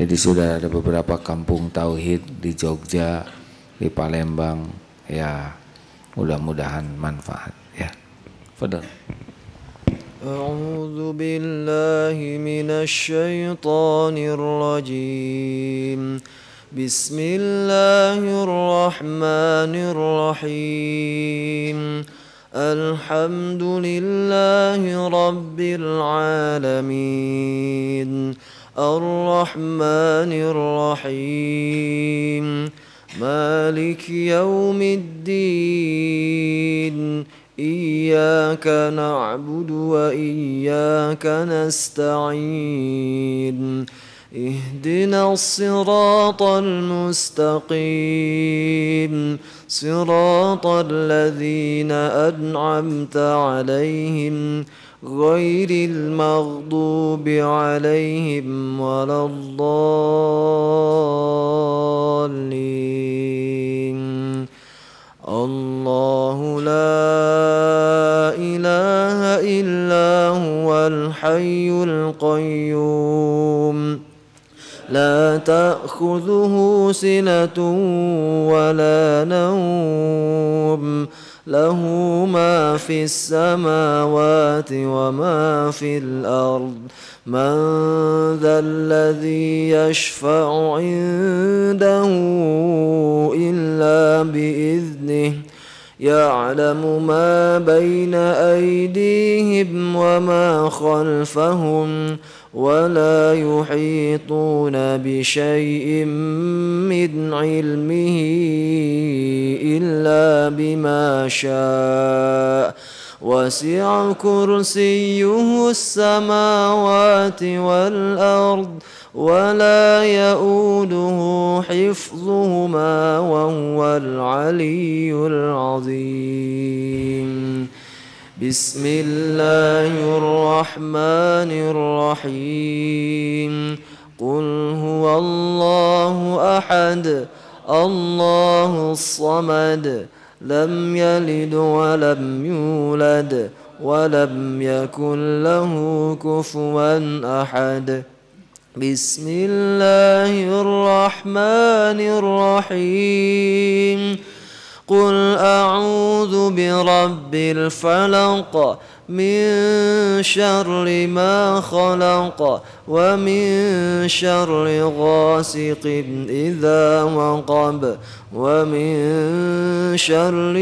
Jadi sudah ada beberapa kampung Tauhid di Jogja, di Palembang, ya mudah-mudahan manfaat ya. Fadhal. A'udzu billahi minasy syaithanir rajim. Bismillahirrahmanirrahim. Alhamdulillahi rabbil alamin. Ar-Rahmanir Rahim. Maliki yaumiddin. Iyyaka na'budu wa iyyaka nasta'in. اهدنا الصراط المستقيم صراط الذين أنعمت عليهم غير المغضوب عليهم ولا الضالين الله لا إله إلا هو الحي القيوم لا تأخذه سنة ولا نوم له ما في السماوات وما في الأرض من ذا الذي يشفع عنده إلا بإذنه يعلم ما بين أيديهم وما خلفهم ولا يحيطون بشيء من علمه إلا بما شاء وسع كرسيه السماوات والأرض ولا يؤوده حفظهما وهو العلي العظيم بسم الله الرحمن الرحيم قل هو الله أحد الله الصمد لم يلد ولم يولد ولم يكن له كفوا أحد بسم الله الرحمن الرحيم قل أعوذ برب الفلق من شر ما خلق ومن شر غاسق إذا وقب ومن شر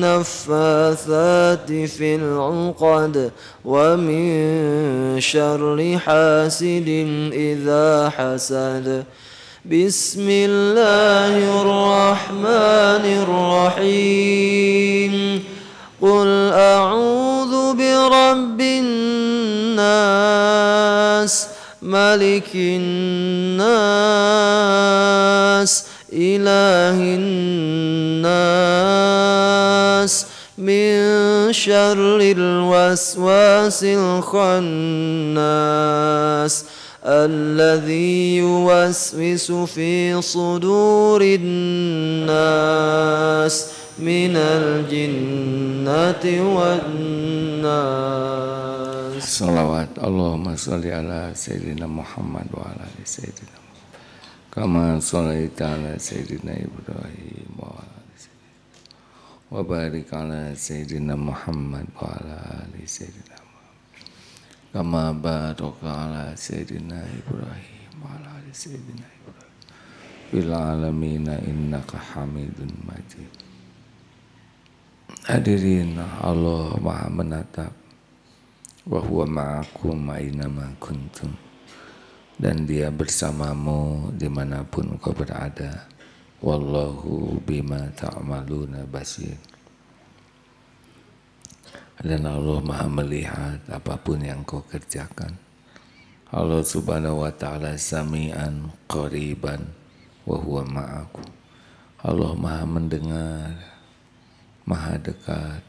النفاثات في العقد ومن شر حاسد إذا حسد بسم الله الرحمن الرحيم قل أعوذ برب الناس ملك الناس إله الناس من شر الوسواس الخناس الذي يوسوس في صدور الناس من الجنة والناس. Salawat Allahumma sholli ala Sayyidina Muhammad wa ala ali Sayyidina Muhammad kama sholaita ala Sayyidina Ibrahim wa ala ali Sayyidina wa barik ala Sayyidina Muhammad wa ala ali Sayyidina kama baraka ala Sayyidina Ibrahim wa ala ali Sayyidina Ibrahim fil alamin innaka Hamidun Majid. Hadirin, Allah Maha menatap, wa huwa ma'akum aynama kuntum, dan Dia bersamamu dimanapun kau berada. Wallahu bima ta'maluna basir. Dan Allah Maha melihat apapun yang kau kerjakan. Allah Subhanahu wa ta'ala sami'an qariban wa huwa ma'akum. Allah Maha mendengar, Maha dekat,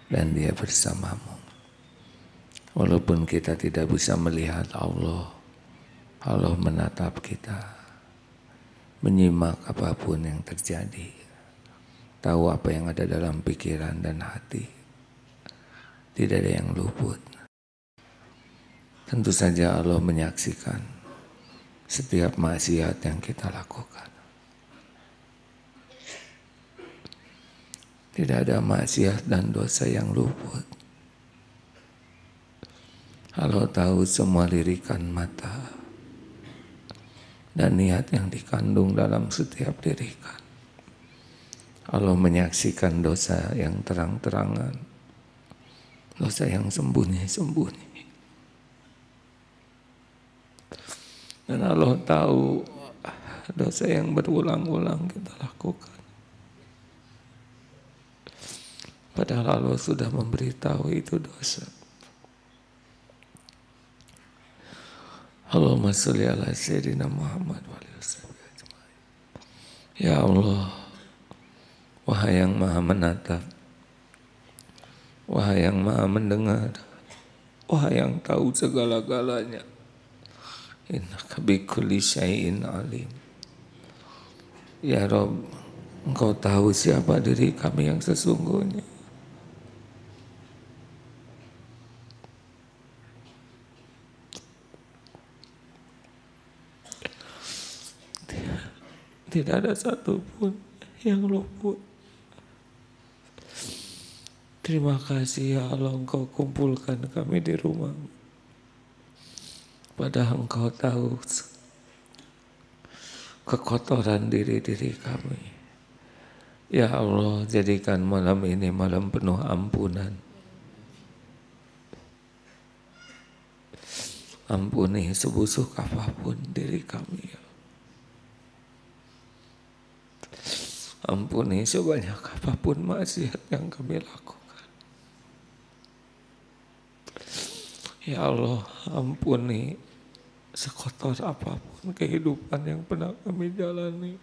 dan Dia bersamamu. Walaupun kita tidak bisa melihat Allah, Allah menatap kita, menyimak apapun yang terjadi, tahu apa yang ada dalam pikiran dan hati. Tidak ada yang luput. Tentu saja Allah menyaksikan setiap maksiat yang kita lakukan. Tidak ada maksiat dan dosa yang luput. Allah tahu semua lirikan mata dan niat yang dikandung dalam setiap lirikan. Allah menyaksikan dosa yang terang-terangan, dosa yang sembunyi-sembunyi. Dan Allah tahu dosa yang berulang-ulang kita lakukan. Padahal Allah sudah memberitahu itu dosa. Allahumma sholli ala Sayyidina Muhammad wa alihi wasallam. Ya Allah, Wahai yang Maha menatap, Wahai yang Maha mendengar, Wahai yang tahu segala-galanya, innaka bikulli syai'in alim. Ya Rabb, Engkau tahu siapa diri kami yang sesungguhnya. Tidak ada satupun yang luput. Terima kasih ya Allah, Engkau kumpulkan kami di rumah. Padahal Engkau tahu kekotoran diri-diri kami. Ya Allah, jadikan malam ini malam penuh ampunan. Ampuni sebusuk apapun diri kami ya. Ampuni sebanyak apapun maksiat yang kami lakukan. Ya Allah, ampuni sekotor apapun kehidupan yang pernah kami jalani.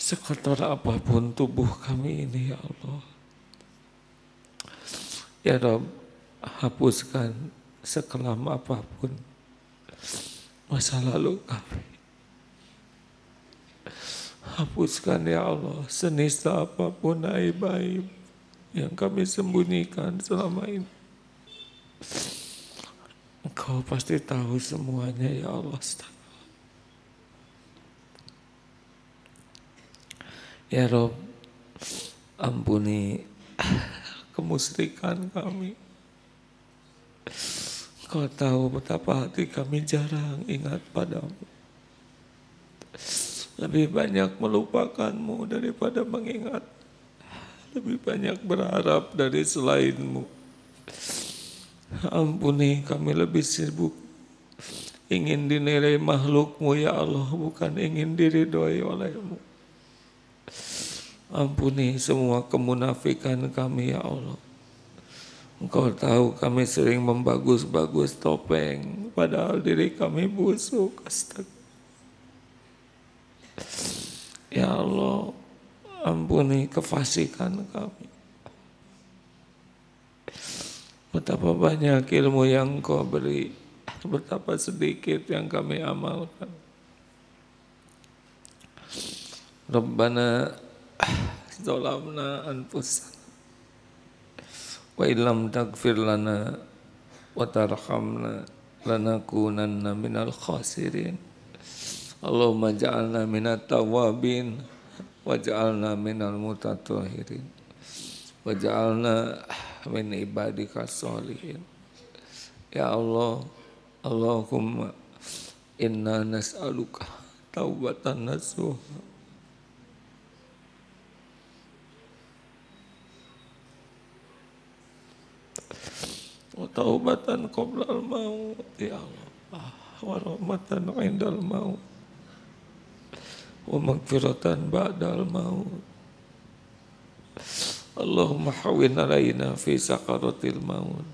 Sekotor apapun tubuh kami ini ya Allah. Ya Rob, hapuskan sekelam apapun masa lalu kami. Hapuskan ya Allah senista apapun aib-aib yang kami sembunyikan selama ini. Engkau pasti tahu semuanya ya Allah. Ya Rob, ampuni kemusyrikan kami. Kau tahu betapa hati kami jarang ingat padamu. Lebih banyak melupakanmu daripada mengingat. Lebih banyak berharap dari selainmu. Ampuni kami lebih sibuk ingin dinilai makhlukmu ya Allah, bukan ingin diridhoi olehmu. Ampuni semua kemunafikan kami ya Allah. Engkau tahu kami sering membagus-bagus topeng, padahal diri kami busuk. Astagfirullah. Ya Allah, ampuni kefasikan kami. Betapa banyak ilmu yang Engkau beri, betapa sedikit yang kami amalkan. Rabbana zalamna anfusana wa illam taghfir lana wa tarhamna lanakunanna minal khasirin. Allahumma ja'alna minat tawabin wa ja'alna minal mutatahhirin wa ja'alna min ibadika sholihin. Ya Allah, Allahumma inna nas'aluka taubatan nasuha wa taubatan qoblal maut ya Allah, wa rahmatan indal maut wa maghfiratan ba'dal maut. Allahumma hawwin alaina fi sakaratil maut.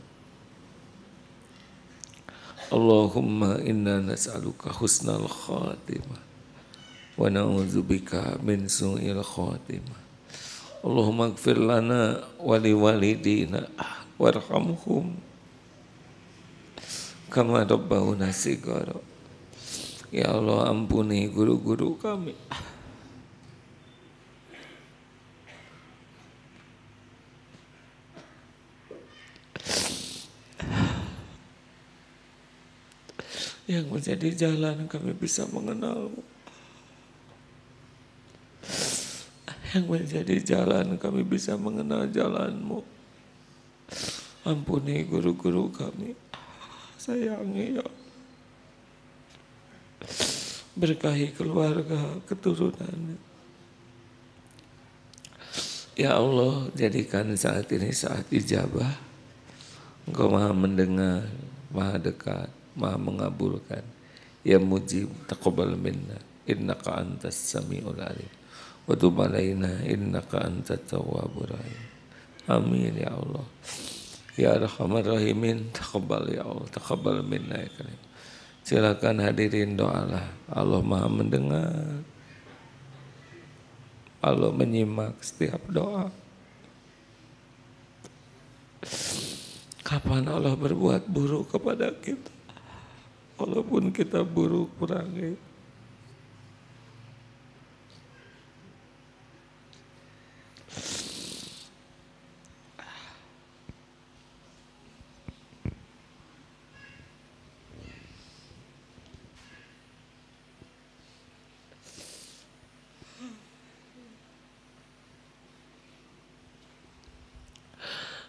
Allahumma inna nas'aluka husnal khatimah wa na'udzubika min su'il khatimah. Allahumma ighfir lana wa liwalidina warhamhum kama rabbawna shighara. Ya Allah, ampuni guru-guru kami. Yang menjadi jalan kami bisa mengenalmu. Yang menjadi jalan kami bisa mengenal jalanmu. Ampuni guru-guru kami. Sayangi ya. Berkahi keluarga, keturunan. Ya Allah, jadikan saat ini saat ijabah. Engkau maha mendengar, maha dekat, maha mengabulkan. Ya mujib taqabbal minna innaka antas samiul alim wa tub alaina innaka antat tawwabur rahim. Amin ya Allah. Ya arhamar rahimin, taqabbal ya Allah, taqabbal minna ya karim. Silakan hadirin doalah. Allah maha mendengar, Allah menyimak setiap doa. Kapan Allah berbuat buruk kepada kita? Walaupun kita buruk kurangi.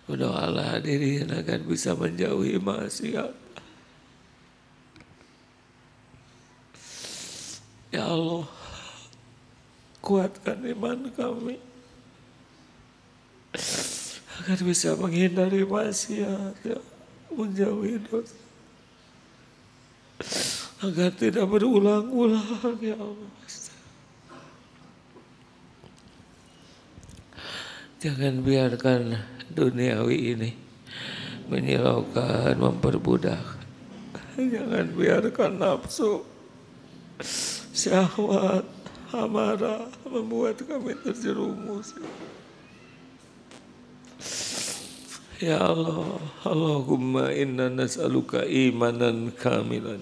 Berdoalah hadirin agar bisa menjauhi maksiat. Ya Allah, kuatkan iman kami agar bisa menghindari maksiat, ya, menjauhi dosa, agar tidak berulang-ulang ya Allah. Jangan biarkan duniawi ini menyilaukan, memperbudak. Jangan biarkan nafsu, syahwat, amarah membuat kami terjerumus. Ya Allah, Allahumma inna nas'aluka imanan kamilan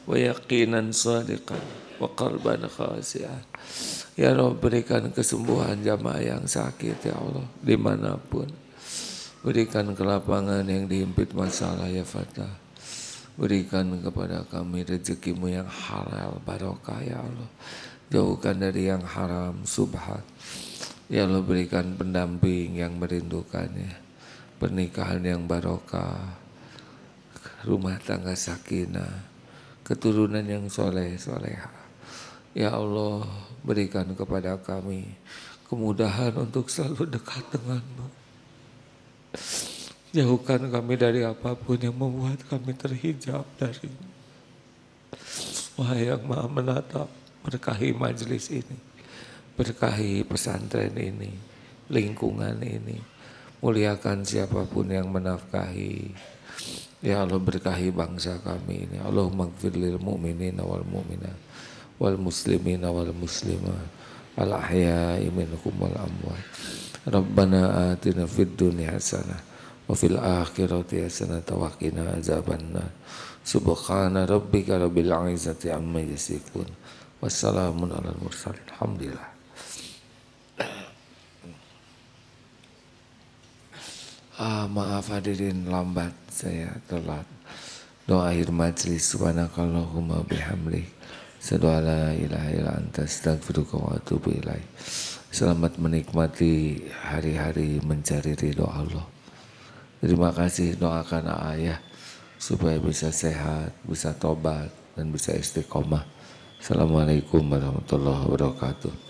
wa yaqinan sadiqan wa qalban khasi'an. Ya Allah, berikan kesembuhan jamaah yang sakit ya Allah dimanapun. Berikan kelapangan yang dihimpit masalah ya Fatah. Berikan kepada kami rezekimu yang halal barokah ya Allah. Jauhkan dari yang haram subhat. Ya Allah, berikan pendamping yang merindukannya, pernikahan yang barokah, rumah tangga sakinah, keturunan yang soleh soleha. Ya Allah, berikan kepada kami kemudahan untuk selalu dekat denganmu. Jauhkan kami dari apapun yang membuat kami terhijab dari. Wahai yang Maha Menatap, berkahi majelis ini, berkahi pesantren ini, lingkungan ini, muliakan siapapun yang menafkahi. Ya Allah, berkahi bangsa kami ini. Allahumma gfir lil mu'minina wal mu'minat wal muslimina wal muslimat al ahya'i minhum wal amwat. Rabbana atina fid dunya hasanah wa fil akhirati hasanah wa qina azabannar. Subhana rabbika rabbil izzati amma yasifun. Wassalamun alal mursalin. Alhamdulillah. Maaf hadirin lambat, saya telat. Doa akhir majlis, subhanakallahumma bihamdik, asyhadu an la ilaha illa anta, astaghfiruka wa atubu ilaik. Selamat menikmati hari-hari mencari ridho Allah. Terima kasih, doakan ayah supaya bisa sehat, bisa tobat dan bisa istiqomah. Assalamualaikum warahmatullahi wabarakatuh.